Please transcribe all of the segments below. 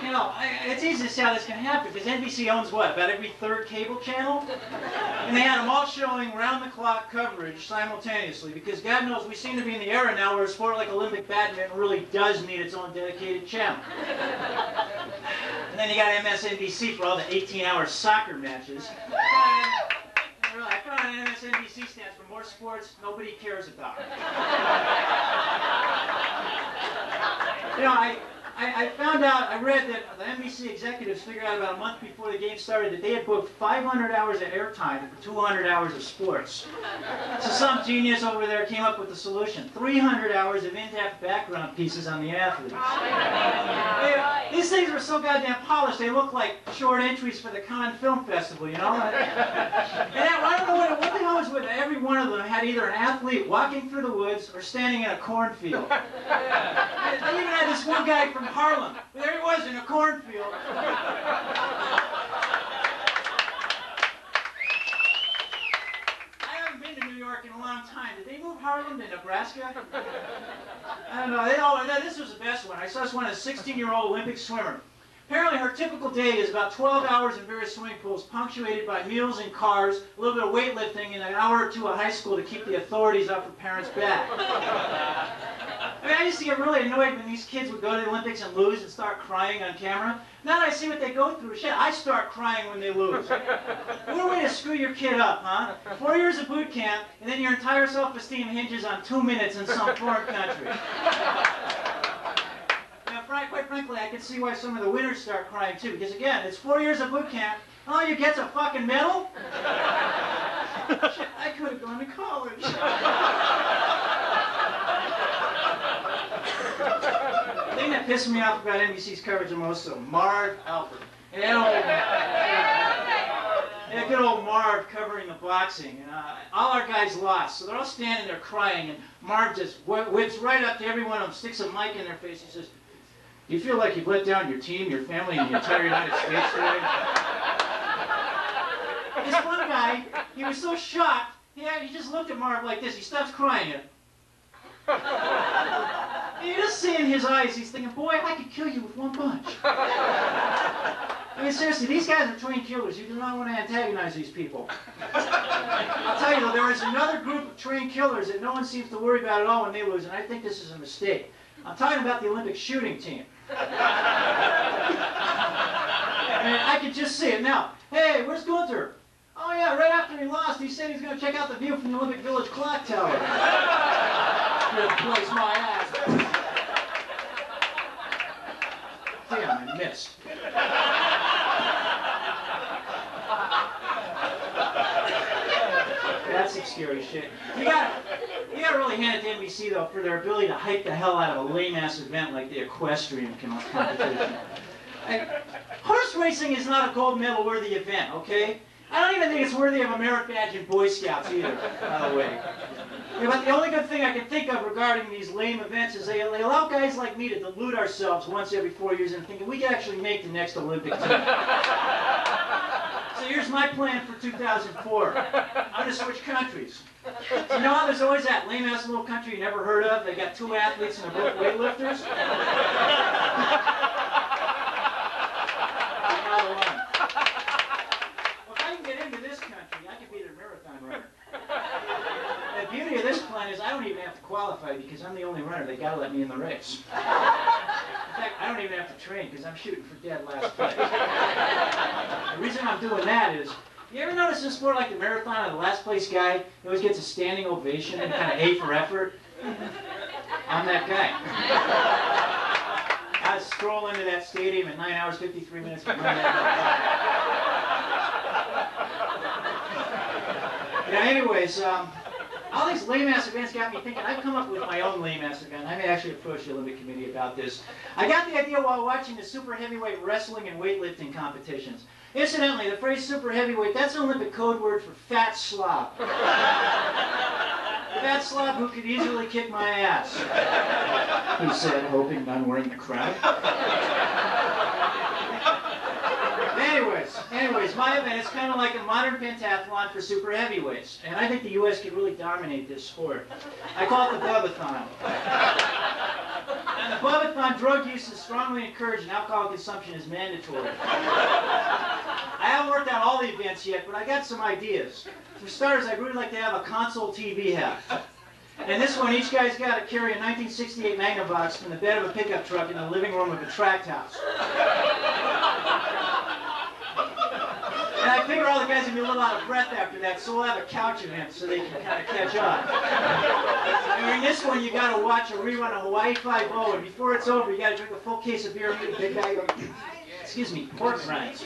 You know, it's easy to see how this can happen because NBC owns what, about every third cable channel? And they had them all showing round-the-clock coverage simultaneously because God knows we seem to be in the era now where a sport like Olympic badminton really does need its own dedicated channel. And then you got MSNBC for all the 18-hour soccer matches. I found MSNBC stands for more sports nobody cares about. You know, I found out, I read that the NBC executives figured out about a month before the game started that they had booked 500 hours of airtime for 200 hours of sports. So some genius over there came up with the solution. 300 hours of in-depth background pieces on the athletes. These things were so goddamn polished, they look like short entries for the Cannes Film Festival, you know? And I don't know what the hell was with it. Every one of them had either an athlete walking through the woods or standing in a cornfield. They even had this one guy from Harlem. There he was in a cornfield. I haven't been to New York in a long time. Did they move Harlem to Nebraska? I don't know. This was the best one. I saw this one, a 16-year-old Olympic swimmer. Apparently her typical day is about 12 hours in various swimming pools, punctuated by meals in cars, a little bit of weightlifting, and an hour or two of high school to keep the authorities off her parents' back. I mean, I used to get really annoyed when these kids would go to the Olympics and lose and start crying on camera. Now that I see what they go through, shit, I start crying when they lose. What a way to screw your kid up, huh? 4 years of boot camp, and then your entire self-esteem hinges on 2 minutes in some foreign country. Quite frankly, I can see why some of the winners start crying too, because again, it's 4 years of boot camp. All you get's a fucking medal? Shit, I could have gone to college. The thing that pissed me off about NBC's coverage the most, so Marv Alford. And that good old Marv covering the boxing. And all our guys lost, so they're all standing there crying, and Marv just whips right up to every one of them, sticks a mic in their face, he says, "Do you feel like you've let down your team, your family, and the entire United States today?" This one guy, he was so shocked, he just looked at Marv like this. He stops crying. And you just see in his eyes, he's thinking, boy, I could kill you with one punch. I mean, seriously, these guys are trained killers. You do not want to antagonize these people. I'll tell you, though, there is another group of trained killers that no one seems to worry about at all when they lose, and I think this is a mistake. I'm talking about the Olympic shooting team. I could just see it now. Hey, where's Gunther? Oh yeah, right after he lost, he said he's going to check out the view from the Olympic Village clock tower. Good place, my ass. Damn, I missed. That's some scary shit. You gotta really hand it to NBC though for their ability to hype the hell out of a lame-ass event like the equestrian competition. Horse racing is not a gold medal worthy event, okay? I don't even think it's worthy of a merit badge in Boy Scouts either, by the way. Yeah, but the only good thing I can think of regarding these lame events is they allow guys like me to delude ourselves once every 4 years and thinking we can actually make the next Olympic team. So here's my plan for 2004. I'm going to switch countries. You know how there's always that lame-ass little country you never heard of? They got 2 athletes and they're both weightlifters? Well, if I can get into this country, I can be their marathon runner. The beauty of this plan is I don't even have to qualify because I'm the only runner. They got to let me in the race. In fact, I don't even have to train because I'm shooting for dead last place. The reason I'm doing that is, you ever notice in a sport like the marathon, the last place guy he always gets a standing ovation and kind of A for effort? I'm that guy. I stroll into that stadium at 9 hours, 53 minutes before that. Anyways, all these lame-ass events got me thinking. I've come up with my own lame-ass event. I may actually approach the Olympic Committee about this. I got the idea while watching the super heavyweight wrestling and weightlifting competitions. Incidentally, the phrase super heavyweight, that's an Olympic code word for fat slob. Fat slob who could easily kick my ass, he said, hoping none were in the crowd. Anyways, my event is kind of like a modern pentathlon for super heavyweights, and I think the U.S. could really dominate this sport. I call it the Bubathon. And the Clubathon drug use is strongly encouraged and alcohol consumption is mandatory. I haven't worked out all the events yet, but I got some ideas. For starters, I'd really like to have a console TV hat. And this one, each guy's got to carry a 1968 Magnavox from the bed of a pickup truck in the living room of a tract house. And I figure all the guys are going to be a little out of breath after that, so we'll have a couch event so they can kind of catch on. And in this one, you got to watch a rerun of Hawaii Five-0, and before it's over, you got to drink a full case of beer and eat a big bag of, excuse me, pork rinds.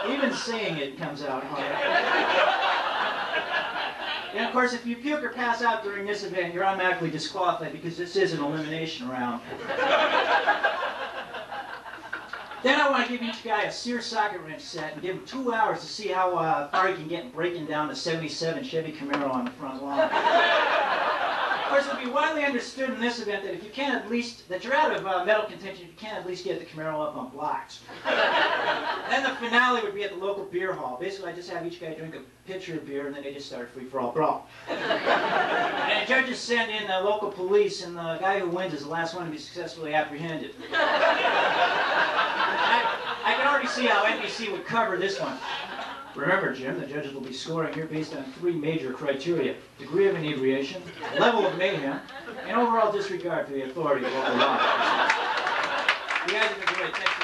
Even saying it comes out hard. And of course, if you puke or pass out during this event, you're automatically disqualified because this is an elimination round. Then I want to give each guy a Sears socket wrench set and give him 2 hours to see how far he can get breaking down the '77 Chevy Camaro on the front lawn. Of course, it would be widely understood in this event that if you can't at least, that you're out of metal contention, if you can't at least get the Camaro up on blocks. Then the finale would be at the local beer hall. Basically, I just have each guy drink a pitcher of beer, and then they just start a free-for-all brawl. And the judges send in the local police, and the guy who wins is the last one to be successfully apprehended. I can already see how NBC would cover this one. Remember, Jim, the judges will be scoring here based on 3 major criteria: degree of inebriation, level of mayhem, and overall disregard for the authority of local law. You guys have been great. Thank you.